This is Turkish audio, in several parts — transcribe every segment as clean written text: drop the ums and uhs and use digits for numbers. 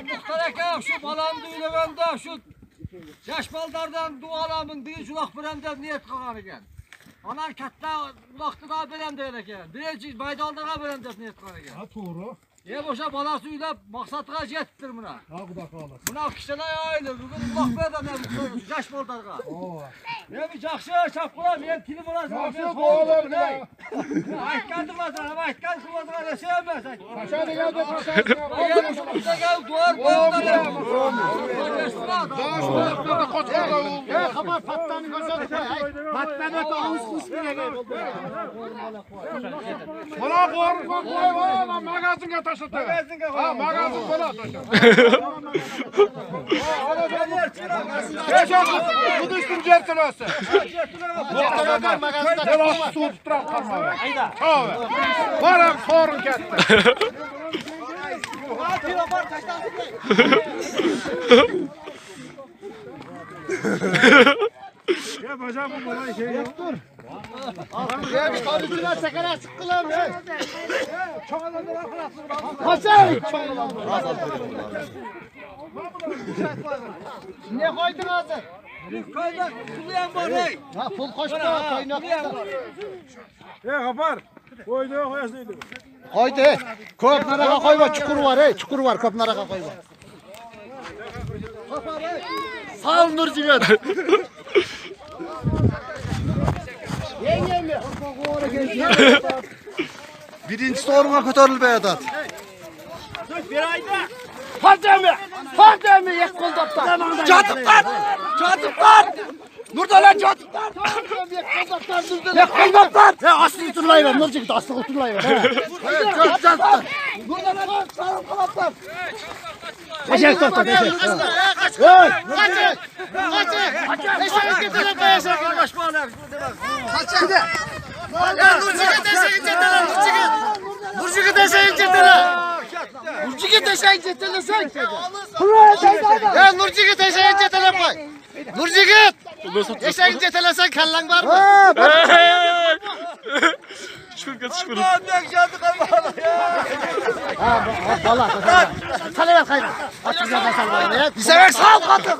Muhtar şu balan düğülemende şu yaş baldardan dualamın bir culak birende niyet kalanı gel. Anan katta ulaqtıda birende gel. Birinci maydaldağa birende niyet kalanı gel. Ha doğru. Boşa balasıyla maksatına jettir buna. Ha bu da kalır. Buna kişiler ayılır. Bugün ulaq birende ne yaş baldarga. Ne bir jakşı çapkılar, ben tilim olasın. Jakşı boğulur ne? Aytkan durmasın ama aytkan kılmasına ne sevmez. Paşa geldi paşa. Gel duvar boğulur. Dağışlarda koçlarda oldu. Kapat patlanı görsene. Patlanı da ağız kısmına gel. Bana koy var. Magazinga taşıtı. Ha magazin bana taşıtı. Bu düştüm certülesi. Muhtemelen magazinde Biraz su tuturam kalmadı. Çağır. Varım sorun ketti. Ya bacağım bu bana şey yok. Ya bir konuşuna sekere sıkılan. Ne koydun hazır? Koyda kulayan var hey. Ha pul koştu koynak. Kapar. Koydu koyasıydı. Koydu. Köp naraka koyma çukur var hey. Çukur var köp naraka koyma. Sağ ol Nurciğim. Yengem mi? Birinci soruna kötörül be Edat. Bir ayda. Hadi mi? Yek koldaptan. Catıklar. Catıklar. Nurdalan catıklar. Yek koldaptan. He aslı oturlayıver. Nurciğim aslı oturlayıver. Çok catıktan. Nurdalan sarım kalaplar. Eşek topla eşek. Kaçın. Eşek getirin be eşek. Kaçın. Ya Nurciğim eşek getirin. Nurciğim eşek getirin. Nurciğim eşek getirin sen. Ya Nurciğim eşek getirin koy. Nurciğim. Eşek getirin sen kallan var mı? Çok kötü. Ne catık Allah ya. Valla. Sana ver kayma. Açık zaten sen bana ya. Bir sefer sağ ol katı.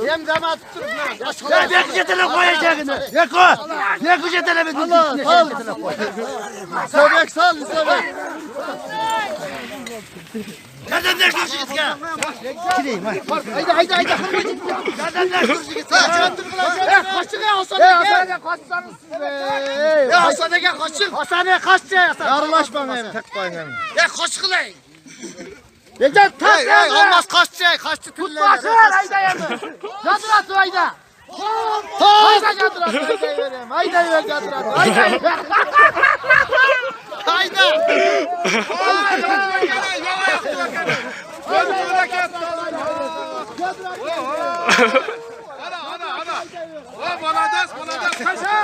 Hem damat tuttum. Ya ne gücetine koyacağını. Ne koy. Ne gücetine bir gücetine koy. Söbek sal söbek. Nereden dersin ya? Kireyim ha. Haydi. Nereden dersin ya? Kaçın ya Hasan'a gel. Hasan'a kaçsanız siz be. Ya Hasan'a gel kaçın. Hasan'a kaç ya Hasan. Yarılaşma beni. Tek bayım. Ya kaç kılayın. Ya tak ya. Olmaz kaççı. Kaççı tülle. Tutmasın hayda yanı. Yadır atı hayda. Hayda yadır atı hayda vereyim. Hayda ver yadır atı. Hayda. Ana. Bana des kaça.